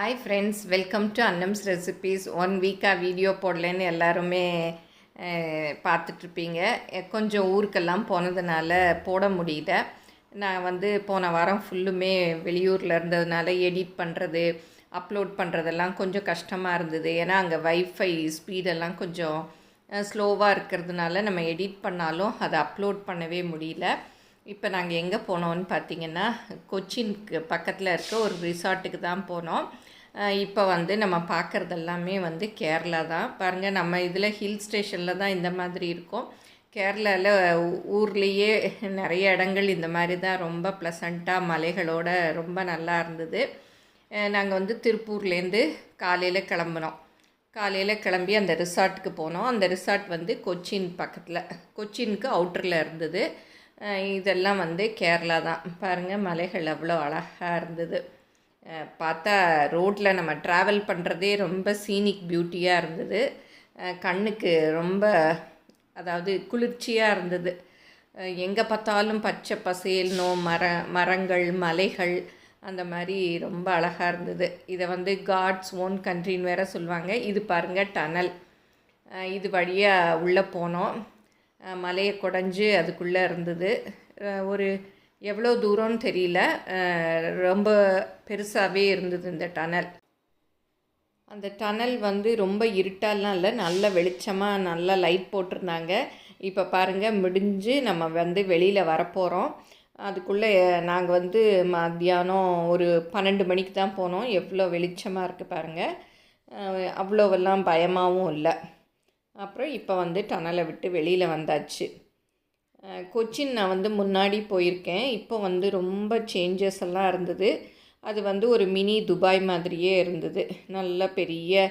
Hi friends, welcome to Annam's Recipes. 1 week video போடலன்னு எல்லாருமே பார்த்துட்ருப்பீங்க. கொஞ்சம் ஊருக்கெல்லாம் போனதுனால போட முடியல. நான் போன வாரம் ஃபுல்லுமே வெளியூரில் இருந்ததுனால எடிட் பண்ணுறது அப்லோட் பண்ணுறதெல்லாம் கொஞ்சம் கஷ்டமாக இருந்தது. ஏன்னா அங்கே வைஃபை ஸ்பீடெல்லாம் கொஞ்சம் ஸ்லோவாக இருக்கிறதுனால நம்ம எடிட் பண்ணாலும் அதை அப்லோட் பண்ணவே முடியல. இப்போ நாங்கள் எங்கே போனோம்னு பார்த்திங்கன்னா, கொச்சினுக்கு பக்கத்தில் இருக்க ஒரு ரிசார்ட்டுக்கு தான் போனோம். இப்போ நம்ம பார்க்குறது எல்லாமே கேரளா தான். பாருங்கள், நம்ம இதில் ஹில் ஸ்டேஷனில் தான் இந்த மாதிரி இருக்கும். கேரளாவில் ஊர்லேயே நிறைய இடங்கள் இந்த மாதிரி தான் ரொம்ப ப்ளசண்ட்டாக மலைகளோட ரொம்ப நல்லா இருந்தது. நாங்கள் திருப்பூர்லேருந்து காலையில் கிளம்பினோம். காலையில் கிளம்பி அந்த ரிசார்ட்டுக்கு போனோம். அந்த ரிசார்ட் கொச்சின் பக்கத்தில், கொச்சினுக்கு அவுட்டரில் இருந்தது. இதெல்லாம் கேரளா தான். பாருங்கள், மலைகள் அவ்வளோ அழகாக இருந்தது. பார்த்தா ரோட்டில் நம்ம ட்ராவல் பண்ணுறதே ரொம்ப சீனிக் பியூட்டியாக இருந்தது. கண்ணுக்கு ரொம்ப குளிர்ச்சியாக இருந்தது. எங்கே பார்த்தாலும் பச்சை பசேல்னோ மரங்கள் மலைகள் அந்த மாதிரி ரொம்ப அழகாக இருந்தது. இதை காட்ஸ் ஓன் கண்ட்ரின்னு வேறு சொல்லுவாங்க. இது பாருங்கள் டனல். இது வழியாக உள்ளே போனோம். மலையை குடஞ்சி அதுக்குள்ளே இருந்தது. ஒரு எவ்வளோ தூரம்னு தெரியல, ரொம்ப பெருசாகவே இருந்தது இந்த டனல். அந்த டனல் ரொம்ப இருட்டாலாம் இல்லை, நல்ல வெளிச்சமாக நல்லா லைட் போட்டிருந்தாங்க. இப்போ பாருங்கள், முடிஞ்சு நம்ம வெளியில் வரப்போகிறோம். அதுக்குள்ளே நாங்கள் மத்தியானம் ஒரு 12 மணிக்கு தான் போனோம். எவ்வளோ வெளிச்சமாக இருக்குது பாருங்கள். அவ்வளோவெல்லாம் பயமாகவும் இல்லை. அப்புறம் இப்போ டனலை விட்டு வெளியில் வந்தாச்சு. கொச்சின் நான் முன்னாடி போயிருக்கேன். இப்போ ரொம்ப சேஞ்சஸ் எல்லாம் இருந்தது. அது ஒரு மினி துபாய் மாதிரியே இருந்தது. நல்ல பெரிய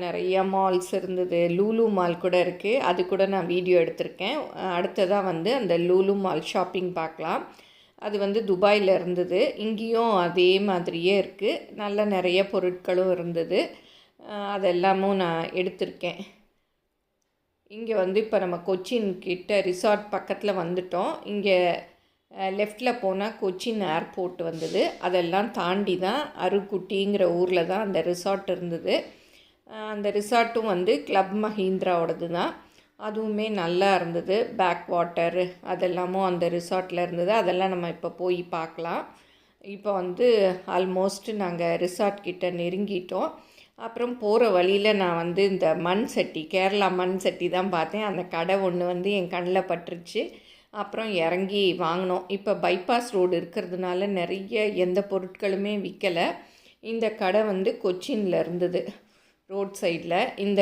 நிறைய மால்ஸ் இருந்தது. லூலு மால் கூட இருக்குது. அது கூட நான் வீடியோ எடுத்திருக்கேன். அடுத்ததாக அந்த லூலு மால் ஷாப்பிங் பார்க்கலாம். அது துபாயில் இருந்தது. இங்கேயும் அதே மாதிரியே இருக்குது. நல்ல நிறைய பொருட்களும் இருந்தது. அதெல்லாமும் நான் எடுத்திருக்கேன். இங்கே இப்போ நம்ம கொச்சின் கிட்ட ரிசார்ட் பக்கத்தில் வந்துட்டோம். இங்கே லெஃப்டில் போனால் கொச்சின் ஏர்போர்ட் வந்தது. அதெல்லாம் தாண்டி தான் அருக்குட்டிங்கிற ஊரில் தான் அந்த ரிசார்ட் இருந்தது. அந்த ரிசார்ட்டும் கிளப் மஹிந்திராவோடது தான். அதுவுமே நல்லா இருந்தது. பேக் வாட்டர் அதெல்லாமும் அந்த ரிசார்ட்டில் இருந்தது. அதெல்லாம் நம்ம இப்போ போய் பார்க்கலாம். இப்போ ஆல்மோஸ்ட் நாங்கள் ரிசார்ட் கிட்ட நெருங்கிட்டோம். அப்புறம் போகிற வழியில் நான் இந்த மண் சட்டி, கேரளா மண் சட்டி தான் பார்த்தேன். அந்த கடை ஒன்று என் கண்ணில் பட்டுருச்சு. அப்புறம் இறங்கி வாங்கினோம். இப்போ பைபாஸ் ரோடு இருக்கிறதுனால நிறைய எந்த பொருட்களுமே விற்கலை. இந்த கடை கொச்சினில் இருந்தது, ரோட் சைடில். இந்த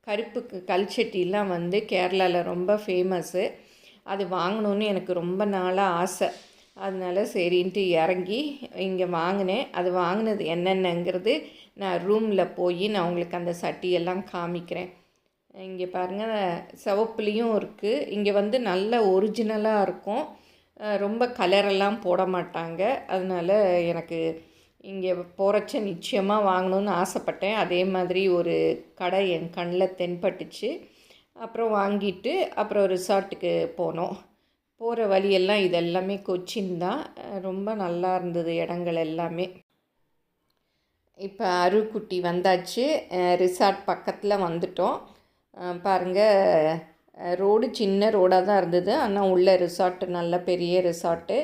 கருப்பு கல் சட்டிலாம் கேரளாவில் ரொம்ப ஃபேமஸ்ஸு. அது வாங்கணுன்னு எனக்கு ரொம்ப நாளாக ஆசை. அதனால சரின்ட்டு இறங்கி இங்கே வாங்கினேன். அது வாங்கினது என்னென்னங்கிறது நான் ரூமில் போய் நான் உங்களுக்கு அந்த சட்டியெல்லாம் காமிக்கிறேன். இங்கே பாருங்கள், சிவப்புலேயும் இருக்குது. இங்கே நல்ல ஒரிஜினலாக இருக்கும். ரொம்ப கலரெல்லாம் போட மாட்டாங்க. அதனால் எனக்கு இங்கே போகிறச்ச நிச்சயமாக வாங்கணுன்னு ஆசைப்பட்டேன். அதே மாதிரி ஒரு கடை என் கண்ணில் தென்பட்டுச்சு. அப்புறம் வாங்கிட்டு அப்புறம் ரிசார்ட்டுக்கு போனோம். போகிற வழியெல்லாம் இதெல்லாமே கொச்சின் தான். ரொம்ப நல்லா இருந்தது இடங்கள் எல்லாமே. இப்போ அருக்குட்டி வந்தாச்சு. ரிசார்ட் பக்கத்தில் வந்துட்டோம். பாருங்கள், ரோடு சின்ன ரோடாக தான் இருந்தது. ஆனால் உள்ள ரிசார்ட்டு நல்ல பெரிய ரிசார்ட்டு.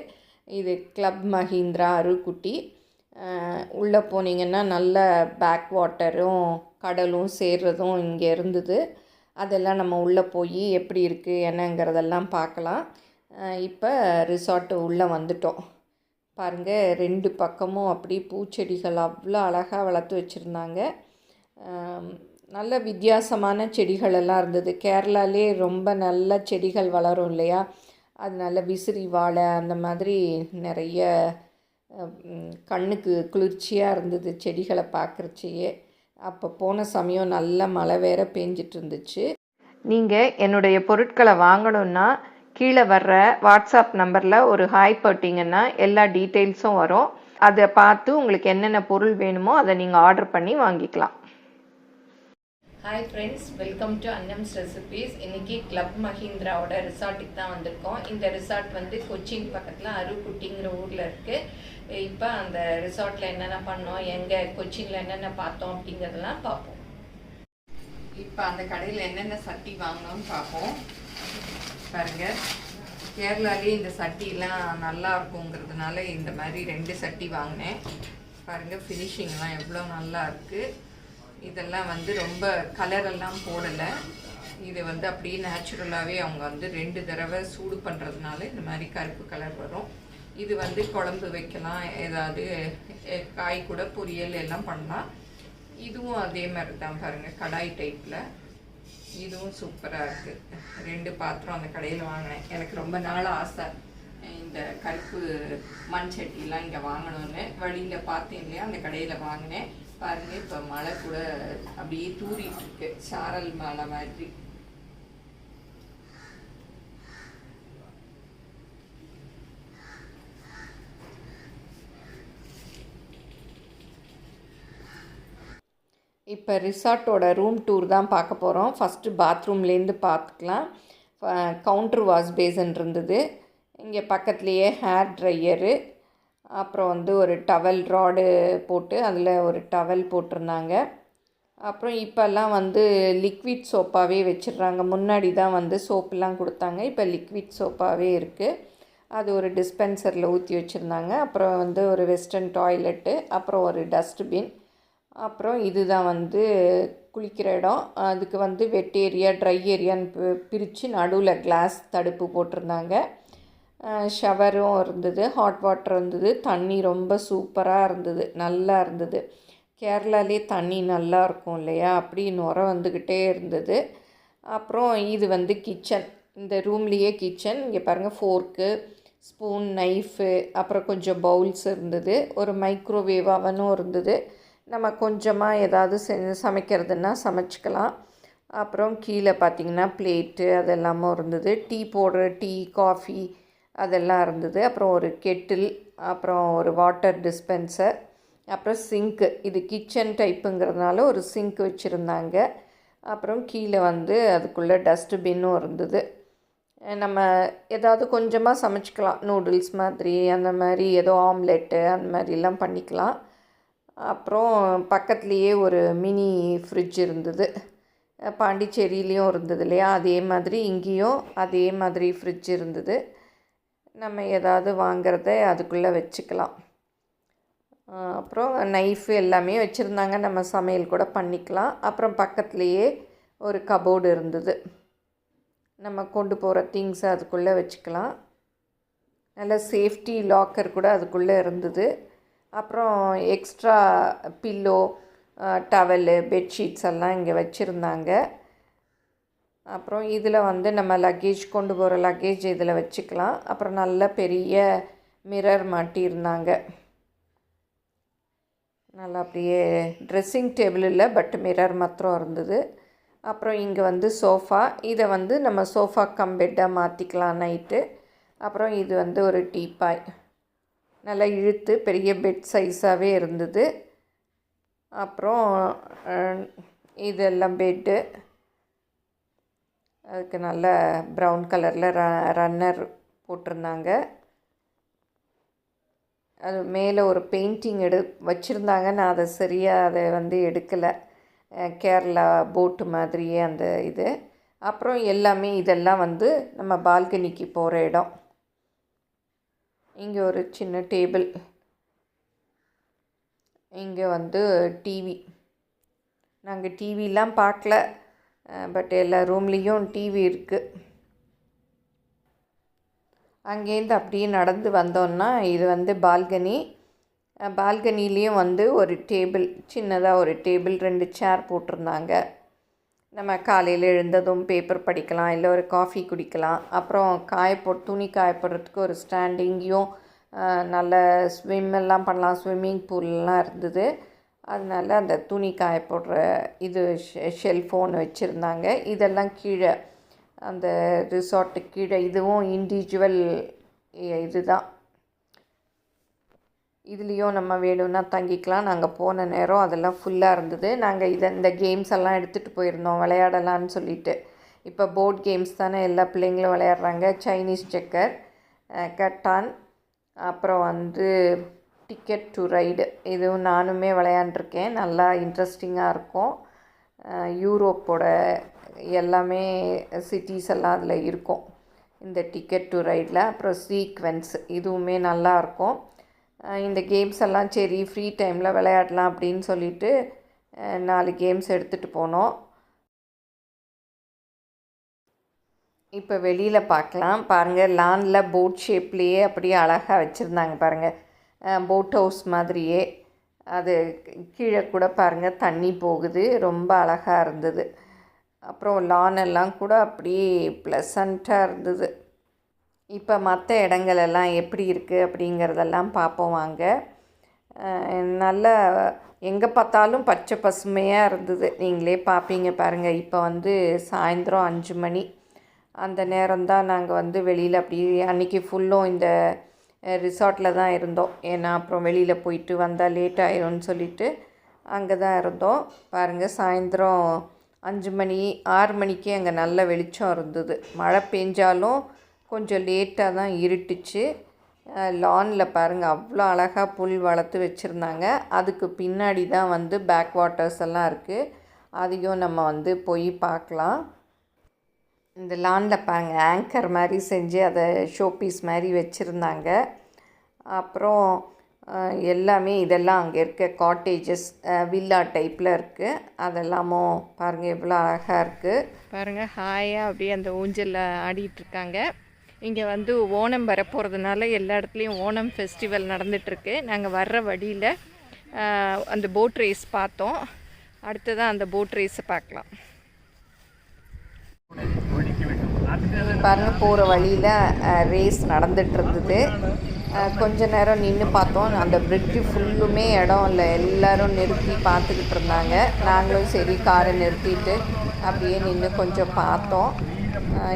இது கிளப் மஹிந்திரா அருக்குட்டி. உள்ளே போனீங்கன்னா நல்ல பேக் வாட்டரும் கடலும் சேர்றதும் இங்கே இருந்தது. அதெல்லாம் நம்ம உள்ளே போய் எப்படி இருக்குது என்னங்கிறதெல்லாம் பார்க்கலாம். இப்போ ரிசார்ட்டு உள்ளே வந்துட்டோம். பாருங்கள், 2 பக்கமும் அப்படி பூச்செடிகள் அவ்வளோ அழகாக வளர்த்து வச்சுருந்தாங்க. நல்ல வித்தியாசமான செடிகள் எல்லாம் இருந்தது. கேரளாலே ரொம்ப நல்ல செடிகள் வளரும் இல்லையா? அதனால விசிறி வாழை அந்த மாதிரி நிறைய கண்ணுக்கு குளிர்ச்சியாக இருந்தது செடிகளை பார்க்குறச்சையே. அப்போ போன சமயம் நல்ல மழை வேற பெஞ்சிட்டு இருந்துச்சு. நீங்கள் என்னுடைய பொருட்களை வாங்கணுன்னா கீழே வர்ற வாட்ஸ்அப் நம்பரில் ஒரு ஹாய் போட்டிங்கன்னா எல்லா டீட்டெயில்ஸும் வரும். அதை பார்த்து உங்களுக்கு என்னென்ன பொருள் வேணுமோ அதை நீங்கள் ஆர்டர் பண்ணி வாங்கிக்கலாம். Hi friends, welcome to Annam's recipes. இன்றைக்கி கிளப் மஹிந்திராவோட ரிசார்ட்டுக்கு தான் வந்திருக்கோம். இந்த ரிசார்ட் வந்து கொச்சின் பக்கத்தில் அருக்குட்டிங்கிற ஊரில் இருக்குது. இப்போ அந்த ரிசார்ட்டில் என்னென்ன பண்ணோம், எங்கே கொச்சினில் என்னென்ன பார்த்தோம் அப்படிங்கிறதெல்லாம் பார்ப்போம். இப்போ அந்த கடையில் என்னென்ன சட்டி வாங்கினோன்னு பார்ப்போம். பாருங்கள், கேரளாலேயே இந்த சட்டிலாம் நல்லா இருக்குங்கிறதுனால இந்த மாதிரி 2 சட்டி வாங்கினேன். பாருங்கள், ஃபினிஷிங்லாம் எவ்வளோ நல்லா இருக்குது. இதெல்லாம் வந்து ரொம்ப கலரெல்லாம் போடலை. இது வந்து அப்படியே நேச்சுரலாகவே அவங்க வந்து 2 தடவை சூடு பண்ணுறதுனால இந்த மாதிரி கருப்பு கலர் வரும். இது வந்து குழம்பு வைக்கலாம், ஏதாவது காய் கூட பொரியல் எல்லாம் பண்ணலாம். இதுவும் அதே மாதிரி தான் பாருங்கள், கடாய் டைப்பில். இதுவும் சூப்பராக இருக்குது. 2 பாத்திரம் அந்த கடையில் வாங்கினேன். எனக்கு ரொம்ப நாள் ஆசை இந்த கருப்பு மண் சட்டிலாம் இங்கே வாங்கணும்னு. வழியில் பார்த்தேன் இல்லையா, அந்த கடையில் வாங்கினேன். பாருங்கள், இப்போ மழை கூட அப்படியே தூரிட்டு இருக்கு, சாரல் மழை மாதிரி. இப்போ ரிசார்ட்டோட ரூம் டூர் தான் பார்க்க போகிறோம். ஃபஸ்ட்டு பாத்ரூம்லேருந்து பார்த்துக்கலாம். கவுண்ட்ரு வாஷ் பேசன் இருந்தது. இங்கே பக்கத்துலேயே ஹேர் ட்ரையரு, அப்புறம் வந்து ஒரு டவல் ராடு போட்டு அதில் ஒரு டவல் போட்டிருந்தாங்க. அப்புறம் இப்போல்லாம் வந்து லிக்விட் சோப்பாகவே வச்சிடுறாங்க. முன்னாடி தான் வந்து சோப்புலாம் கொடுத்தாங்க, இப்போ லிக்விட் சோப்பாகவே இருக்குது. அது ஒரு டிஸ்பென்சரில் ஊற்றி வச்சுருந்தாங்க. அப்புறம் வந்து ஒரு வெஸ்டர்ன் டாய்லெட்டு, அப்புறம் ஒரு டஸ்ட்பின். அப்புறம் இதுதான் வந்து குளிக்கிற இடம். அதுக்கு வந்து வெட் ஏரியா, ட்ரை ஏரியான்னு பிரித்து நடுவில் கிளாஸ் தடுப்பு போட்டிருந்தாங்க. ஷவரும் இருந்தது, ஹாட் வாட்டர் இருந்தது. தண்ணி ரொம்ப சூப்பராக இருந்தது, நல்லா இருந்தது. கேரளாலே தண்ணி நல்லா இருக்கும் இல்லையா, அப்படி நுர வந்துக்கிட்டே இருந்தது. அப்புறம் இது வந்து கிச்சன், இந்த ரூம்லேயே கிச்சன். இங்கே பாருங்கள், ஃபோர்க்கு, ஸ்பூன், நைஃபு, அப்புறம் கொஞ்சம் பவுல்ஸ் இருந்தது. ஒரு மைக்ரோவேவ் அவனும் இருந்தது. நம்ம கொஞ்சமாக ஏதாவது சமைக்கிறதுனா சமைச்சிக்கலாம். அப்புறம் கீழே பார்த்திங்கன்னா பிளேட்டு அதெல்லாமும் இருந்தது. டீ போடுற டீ, காஃபி அதெல்லாம் இருந்தது. அப்புறம் ஒரு கெட்டில், அப்புறம் ஒரு வாட்டர் டிஸ்பென்சர், அப்புறம் சிங்க்கு. இது கிச்சன் டைப்புங்கிறதுனால ஒரு சிங்க் வச்சுருந்தாங்க. அப்புறம் கீழே வந்து அதுக்குள்ளே டஸ்ட்பின்னும் இருந்தது. நம்ம ஏதாவது கொஞ்சமாக சமைச்சிக்கலாம், நூடுல்ஸ் மாதிரி, அந்த மாதிரி ஏதோ ஆம்லெட்டு அந்த மாதிரிலாம் பண்ணிக்கலாம். அப்புறம் பக்கத்துலேயே ஒரு மினி ஃப்ரிட்ஜ் இருந்தது. பாண்டிச்சேரியிலையும் இருந்தது இல்லையா, அதே மாதிரி இங்கேயும் அதே மாதிரி ஃப்ரிட்ஜ் இருந்தது. நம்ம ஏதாவது வாங்கிறத அதுக்குள்ளே வச்சுக்கலாம். அப்புறம் நைஃபு எல்லாமே வச்சுருந்தாங்க, நம்ம சமையல் கூட பண்ணிக்கலாம். அப்புறம் பக்கத்துலேயே ஒரு கபோர்டு இருந்தது, நம்ம கொண்டு போகிற திங்ஸை அதுக்குள்ளே வச்சுக்கலாம். நல்ல சேஃப்டி லாக்கர் கூட அதுக்குள்ளே இருந்தது. அப்புறம் எக்ஸ்ட்ரா பில்லோ, டவலு, பெட்ஷீட்ஸ் எல்லாம் இங்கே வச்சுருந்தாங்க. அப்புறம் இதில் வந்து நம்ம லக்கேஜ், கொண்டு போகிற லக்கேஜ் இதில் வச்சுக்கலாம். அப்புறம் நல்ல பெரிய மிரர் மாட்டியிருந்தாங்க. நல்லா அப்படியே ட்ரெஸ்ஸிங் டேபிள் இல்லை, பட் மிரர் மாத்திரம் இருந்தது. அப்புறம் இங்கே வந்து சோஃபா, இதை வந்து நம்ம சோஃபா கம் பெட்டாக மாற்றிக்கலாம் நைட்டு. அப்புறம் இது வந்து ஒரு டீப்பாய், நல்லா இழுத்து பெரிய பெட் சைஸாகவே இருந்தது. அப்புறம் இதெல்லாம் பெட்டு, அதுக்கு நல்ல ப்ரௌன் கலரில் ரன்னர் போட்டிருந்தாங்க. அது மேலே ஒரு பெயிண்டிங் வச்சுருந்தாங்க. நான் அதை சரியாக அதை வந்து எடுக்கலை, கேரளா போட்டு மாதிரியே அந்த இது. அப்புறம் எல்லாமே இதெல்லாம் வந்து நம்ம பால்கனிக்கு போகிற இடம். இங்கே ஒரு சின்ன டேபிள், இங்கே வந்து டிவி. நாங்கள் டிவிலாம் பார்க்கல, பட் எல்லா ரூம்லேயும் டிவி இருக்குது. அங்கேருந்து அப்படியே நடந்து வந்தோன்னா இது வந்து பால்கனி. பால்கனிலேயும் வந்து ஒரு டேபிள், சின்னதாக ஒரு டேபிள், 2 சேர் போட்டிருந்தாங்க. நம்ம காலையில் எழுந்ததும் பேப்பர் படிக்கலாம், இல்லை ஒரு காஃபி குடிக்கலாம். அப்புறம் துணி காயப்படுறதுக்கு ஒரு ஸ்டாண்ட், இங்கேயும் நல்ல எல்லாம் பண்ணலாம். ஸ்விம்மிங் பூல்லாம் இருந்தது. அதனால் அந்த துணி காய போடுற இது ஷெல்ஃபோன் வச்சுருந்தாங்க. இதெல்லாம் கீழே அந்த ரிசார்ட்டுக்கு கீழே, இதுவும் இண்டிவிஜுவல் இது தான். இதுலேயும் நம்ம வேணும்னா தங்கிக்கலாம். நாங்கள் போன நேரம் அதெல்லாம் ஃபுல்லாக இருந்தது. நாங்கள் இந்த கேம்ஸ் எல்லாம் எடுத்துகிட்டு போயிருந்தோம் விளையாடலான்னு சொல்லிட்டு. இப்போ போர்ட் கேம்ஸ் தானே எல்லா பிள்ளைங்களும் விளையாடுறாங்க. சைனீஸ் செக்கர், கட்டான், அப்புறம் வந்து டிக்கெட் டு ரைடு, இதுவும் நானுமே விளையாண்டுருக்கேன். நல்லா இன்ட்ரெஸ்டிங்காக இருக்கும். யூரோப்போட எல்லாமே சிட்டிஸ் எல்லாம் அதில் இருக்கும் இந்த டிக்கெட் டு ரைடில். அப்புறம் சீக்வென்ஸ், இதுவுமே நல்லாயிருக்கும். இந்த கேம்ஸ் எல்லாம் சரி ஃப்ரீ டைமில் விளையாடலாம் அப்படின்னு சொல்லிட்டு 4 கேம்ஸ் எடுத்துகிட்டு போனோம். இப்போ வெளியில் பார்க்கலாம். பாருங்கள், லானில் போட் ஷேப்லேயே அப்படியே அழகாக வச்சுருந்தாங்க பாருங்கள். போட் ஹவுஸ் மாதிரியே. அது கீழே கூட பாருங்கள் தண்ணி போகுது. ரொம்ப அழகாக இருந்தது. அப்புறம் லான் எல்லாம் கூட அப்படியே ப்ளசண்ட்டாக இருந்தது. இப்போ மற்ற இடங்களெல்லாம் எப்படி இருக்குது அப்படிங்கிறதெல்லாம் பார்ப்போம் வாங்க. நல்லா எங்கே பார்த்தாலும் பச்சை பசுமையாக இருந்தது. நீங்களே பார்ப்பீங்க பாருங்கள். இப்போ வந்து சாயந்தரம் 5 மணி அந்த நேரம்தான் நாங்கள் வந்து வெளியில் அப்படியே அன்றைக்கி ஃபுல்லும் இந்த ரிசார்ட்டில் தான் இருந்தோம். ஏன்னா அப்புறம் வெளியில் போயிட்டு வந்தால் லேட் ஆயிரும்னு சொல்லிவிட்டு அங்கே தான் இருந்தோம். பாருங்கள், சாயந்தரம் 5 மணி 6 மணிக்கே அங்கே நல்ல வெளிச்சம் இருந்தது. மழை பெஞ்சாலும் கொஞ்சம் லேட்டாக தான் இருட்டுச்சு. லானில் பாருங்கள் அவ்வளோ அழகாக புல் வளர்த்து வச்சுருந்தாங்க. அதுக்கு பின்னாடி தான் வந்து பேக் வாட்டர்ஸ் எல்லாம் இருக்குது. அதையும் நம்ம வந்து போய் பார்க்கலாம். இந்த லானில் பாருங்க ஆங்கர் மாதிரி செஞ்சு அதை ஷோபீஸ் மாதிரி வச்சுருந்தாங்க. அப்புறம் எல்லாமே இதெல்லாம் அங்கே இருக்க காட்டேஜஸ் வில்லா டைப்பில் இருக்குது. அதெல்லாமும் பாருங்கள் எவ்வளோ அழகாக இருக்குது பாருங்கள். ஹாயாக அப்படியே அந்த ஊஞ்சலில் ஆடிட்டுருக்காங்க. இங்கே வந்து ஓணம் வரப்போகிறதுனால எல்லா இடத்துலையும் ஓணம் ஃபெஸ்டிவல் நடந்துகிட்ருக்கு. நாங்கள் வர்ற வழியில் அந்த போட் ரேஸ் பார்த்தோம். அடுத்ததான் அந்த போட் ரேஸை பார்க்கலாம். பாருங்கள், போகிற வழியில் ரேஸ் நடந்துகிட்டு இருந்தது. கொஞ்ச நேரம் நின்று பார்த்தோம். அந்த பிரிட்ஜு ஃபுல்லுமே இடம் இல்லை, எல்லோரும் நிறுத்தி பார்த்துக்கிட்டு இருந்தாங்க. நாங்களும் சரி காரை நிறுத்திட்டு அப்படியே நின்று கொஞ்சம் பார்த்தோம்.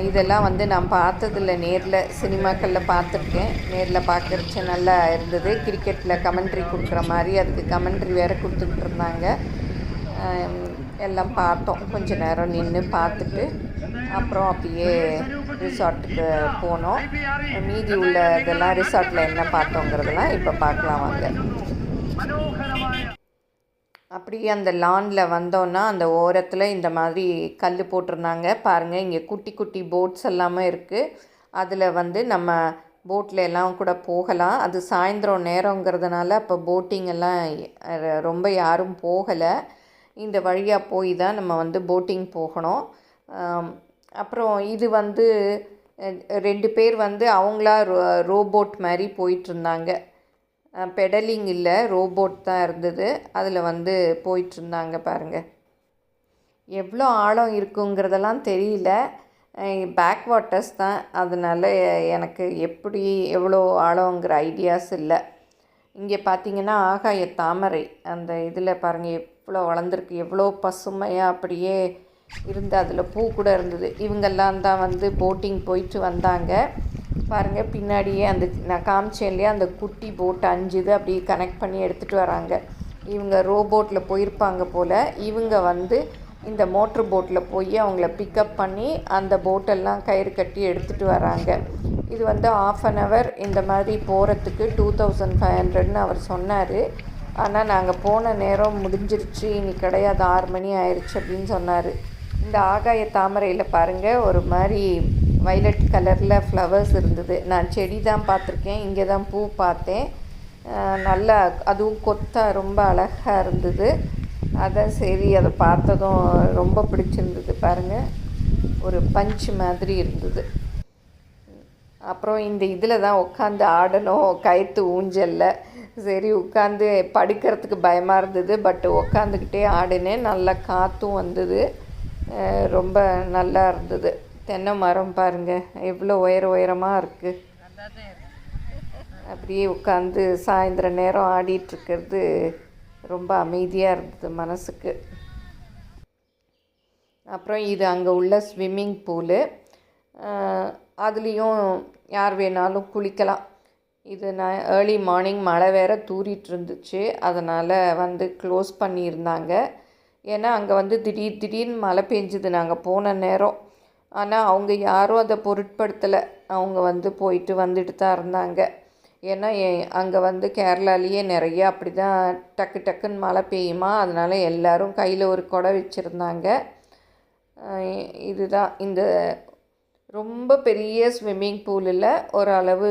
இதெல்லாம் வந்து நான் பார்த்ததில்ல, நேரில் சினிமாக்களில் பார்த்துருக்கேன். நேரில் பார்க்குறச்சு நல்லா இருந்தது. கிரிக்கெட்டில் கமெண்ட்ரி கொடுக்குற மாதிரி அதுக்கு கமெண்ட்ரி வேறு கொடுத்துக்கிட்டு இருந்தாங்க. எல்லாம் பார்த்தோம். கொஞ்சம் நேரம் நின்று பார்த்துட்டு அப்புறம் அப்படியே ரிசார்ட்டுக்கு போனோம். மீதி உள்ள இதெல்லாம் ரிசார்ட்டில் என்ன பார்த்தோங்கிறதெல்லாம் இப்போ பார்க்கலாம் வாங்க. அப்படியே அந்த லானில் வந்தோன்னா அந்த ஓரத்தில் இந்த மாதிரி கல் போட்டிருந்தாங்க பாருங்கள். இங்கே குட்டி குட்டி போட்ஸ் எல்லாமே இருக்குது. அதில் வந்து நம்ம போட்டில் எல்லாம் கூட போகலாம். அது சாயந்தரம் நேரங்கிறதுனால அப்போ போட்டிங் எல்லாம் ரொம்ப யாரும் போகலை. இந்த வழியாக போய் தான் நம்ம வந்து போட்டிங் போகணும். அப்புறம் இது வந்து 2 பேர் வந்து அவங்களா ரோபோட் மாதிரி போயிட்டுருந்தாங்க. பெடலிங் இல்லை, ரோபோட் தான் இருந்தது. அதில் வந்து போயிட்டுருந்தாங்க பாருங்கள். எவ்வளோ ஆழம் இருக்குங்கிறதெல்லாம் தெரியல. பேக் வாட்டர்ஸ் தான், அதனால் எனக்கு எப்படி எவ்வளோ ஆழங்கிற ஐடியாஸ் இல்லை. இங்கே பார்த்திங்கன்னா ஆகாய தாமரை அந்த இதில் பாருங்கள் எவ்வளோ வளர்ந்துருக்கு, எவ்வளோ பசுமையாக அப்படியே இருந்து அதில் பூ கூட இருந்தது. இவங்கெல்லாம் தான் வந்து போட்டிங் போயிட்டு வந்தாங்க பாருங்கள். பின்னாடியே அந்த நான் காமிச்சேன் இல்லையா, அந்த குட்டி போட் 5 இது அப்படியே கனெக்ட் பண்ணி எடுத்துகிட்டு வராங்க. இவங்க ரோபோட்டில் போயிருப்பாங்க போல். இவங்க வந்து இந்த மோட்ரு போட்டில் போய் அவங்கள பிக்கப் பண்ணி அந்த போட்டெல்லாம் கயிறு கட்டி எடுத்துகிட்டு வராங்க. இது வந்து 1/2 hour இந்த மாதிரி போகிறதுக்கு 2500ன்னு அவர் சொன்னார். ஆனால் நாங்கள் போன நேரம் முடிஞ்சிருச்சு, இனி கிடையாது, 6 மணி ஆயிடுச்சு அப்படின்னு சொன்னார். இந்த ஆகாய தாமரையில் பாருங்கள் ஒரு மாதிரி வைலட் கலரில் ஃப்ளவர்ஸ் இருந்தது. நான் செடி தான் பார்த்துருக்கேன், இங்கே தான் பூ பார்த்தேன். நல்லா அதுவும் கொத்தாக ரொம்ப அழகாக இருந்தது. அதான் சரி அதை பார்த்ததும் ரொம்ப பிடிச்சிருந்தது பாருங்கள். ஒரு பஞ்ச் மாதிரி இருந்தது. அப்புறம் இந்த இதில் தான் உட்காந்து ஆடணும், கயிற்று ஊஞ்சலில். சரி உட்காந்து படுக்கிறதுக்கு பயமாக இருந்தது, பட் உட்காந்துக்கிட்டே ஆடினேன். நல்லா காற்றும் வந்தது, ரொம்ப நல்லா இருந்தது. தென்னை மரம் பாருங்கள் எவ்வளோ உயரமாக இருக்குது. அப்படியே உட்காந்து சாயந்தர நேரம் ஆடிட்டுருக்கிறது ரொம்ப அமைதியாக இருந்தது மனசுக்கு. அப்புறம் இது அங்கே உள்ள ஸ்விம்மிங் பூலு. அதுலேயும் யார் வேணாலும் குளிக்கலாம். இது நான் ஏர்லி மார்னிங் மழை வேற தூறிட்டு இருந்துச்சு, அதனால் வந்து க்ளோஸ் பண்ணியிருந்தாங்க. ஏன்னா அங்கே வந்து திடீர்னு மழை பெஞ்சுது நாங்கள் போன நேரம். ஆனால் அவங்க யாரும் அதை பொருட்படுத்தலை. அவங்க வந்து போயிட்டு வந்துட்டு தான் இருந்தாங்க. ஏன்னா அங்கே வந்து கேரளாலேயே நிறைய அப்படி தான் டக்குன்னு மழை பெய்யுமா, அதனால் எல்லோரும் கையில் ஒரு குடை வச்சுருந்தாங்க. இதுதான் இந்த ரொம்ப பெரிய ஸ்விம்மிங் பூலில் ஓரளவு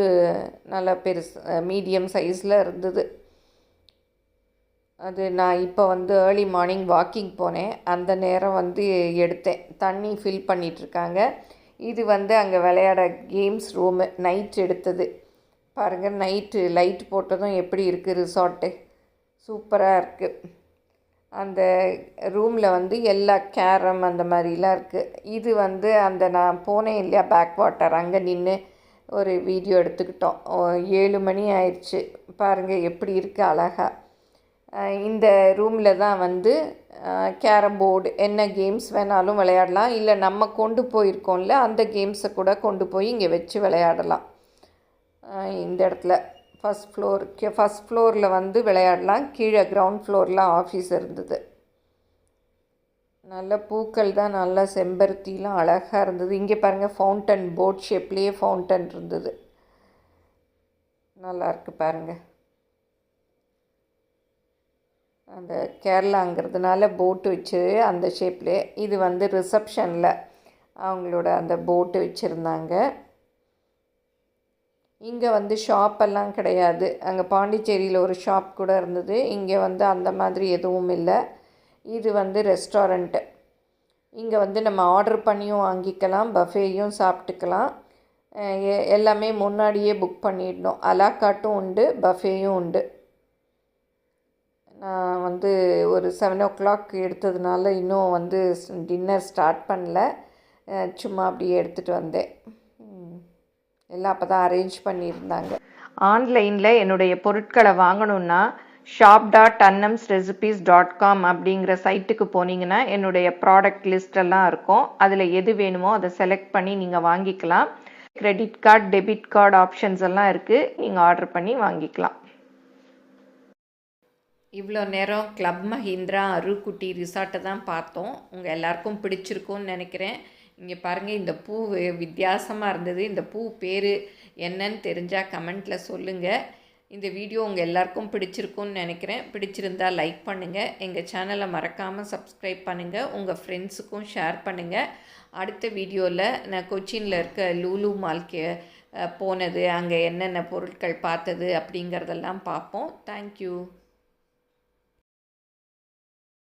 நல்லா பெருசு மீடியம் சைஸில் இருந்தது. அது நான் இப்போ வந்து ஏர்லி மார்னிங் வாக்கிங் போனேன், அந்த நேரம் வந்து எடுத்தேன். தண்ணி ஃபில் பண்ணிகிட்ருக்காங்க. இது வந்து அங்கே விளையாட கேம்ஸ் ரூமு நைட் எடுத்தது. பாருங்கள், நைட்டு லைட் போட்டதும் எப்படி இருக்குது ரிசார்ட்டு, சூப்பராக இருக்குது. அந்த ரூமில் வந்து எல்லா கேரம் அந்த மாதிரிலாம் இருக்குது. இது வந்து அந்த நான் போனேன் இல்லையா பேக் வாட்டர், அங்கே நின்று ஒரு வீடியோ எடுத்துக்கிட்டோம். 7 மணி ஆயிடுச்சு. பாருங்கள் எப்படி இருக்குது அழகாக. இந்த ரூமில் தான் வந்து கேரம் போர்டு என்ன கேம்ஸ் வேணாலும் விளையாடலாம். இல்லை நம்ம கொண்டு போயிருக்கோம்ல அந்த கேம்ஸை கூட கொண்டு போய் இங்கே வச்சு விளையாடலாம். இந்த இடத்துல ஃபஸ்ட் ஃப்ளோரில் வந்து விளையாடலாம். கீழே கிரவுண்ட் ஃப்ளோரில் ஆஃபீஸ் இருந்தது. நல்ல பூக்கள் தான், நல்லா செம்பருத்திலாம் அழகாக இருந்தது. இங்கே பாருங்கள் ஃபவுண்டன், போட் ஷேப்லேயே ஃபவுண்டன் இருந்தது. நல்லாயிருக்கு பாருங்கள். அந்த கேரளாங்கிறதுனால போட்டு வச்சு அந்த ஷேப்லேயே. இது வந்து ரிசப்ஷனில் அவங்களோட அந்த போட்டு வச்சுருந்தாங்க. இங்கே வந்து ஷாப்பெல்லாம் கிடையாது. அங்கே பாண்டிச்சேரியில் ஒரு ஷாப் கூட இருந்தது. இங்கே வந்து அந்த மாதிரி எதுவும் இல்லை. இது வந்து ரெஸ்டாரண்ட்டு. இங்கே வந்து நம்ம ஆர்டர் பண்ணியும் வாங்கிக்கலாம், பஃபேயும் சாப்பிட்டுக்கலாம். எல்லாமே முன்னாடியே புக் பண்ணிடணும். அலாக்காட்டும் உண்டு, பஃபேயும் உண்டு. நான் வந்து ஒரு 7 o'clock எடுத்ததுனால இன்னும் வந்து டின்னர் ஸ்டார்ட் பண்ணல. சும்மா அப்படியே எடுத்துகிட்டு வந்தேன். எல்லாம் அப்போ தான் அரேஞ்ச் பண்ணியிருந்தாங்க. ஆன்லைனில் என்னுடைய பொருட்களை வாங்கணுன்னா shop.annamsrecipes.com அப்படிங்கிற சைட்டுக்கு போனீங்கன்னா என்னுடைய ப்ராடக்ட் லிஸ்டெல்லாம் இருக்கும். அதில் எது வேணுமோ அதை செலக்ட் பண்ணி நீங்கள் வாங்கிக்கலாம். Credit card, debit card options எல்லாம் இருக்குது. நீங்கள் ஆர்டர் பண்ணி வாங்கிக்கலாம். இவ்வளோ நேரம் கிளப் மஹிந்திரா அருக்குட்டி ரிசார்ட்டை தான் பார்த்தோம். உங்கள் எல்லாருக்கும் பிடிச்சிருக்கும்னு நினைக்கிறேன். இங்கே பாருங்கள், இந்த பூ வித்தியாசமாக இருந்தது. இந்த பூ பேர் என்னன்னு தெரிஞ்சால் கமெண்ட்டில் சொல்லுங்கள். இந்த வீடியோ உங்கள் எல்லாருக்கும் பிடிச்சிருக்கும்னு நினைக்கிறேன். பிடிச்சிருந்தால் லைக் பண்ணுங்கள். எங்கள் சேனலை மறக்காமல் சப்ஸ்கிரைப் பண்ணுங்கள். உங்கள் ஃப்ரெண்ட்ஸுக்கும் ஷேர் பண்ணுங்கள். அடுத்த வீடியோவில் நான் கொச்சினில் இருக்க லூலு மால்க்கு போனது, அங்கே என்னென்ன பொருட்கள் பார்த்தது அப்படிங்கிறதெல்லாம் பார்ப்போம். தேங்க்யூ.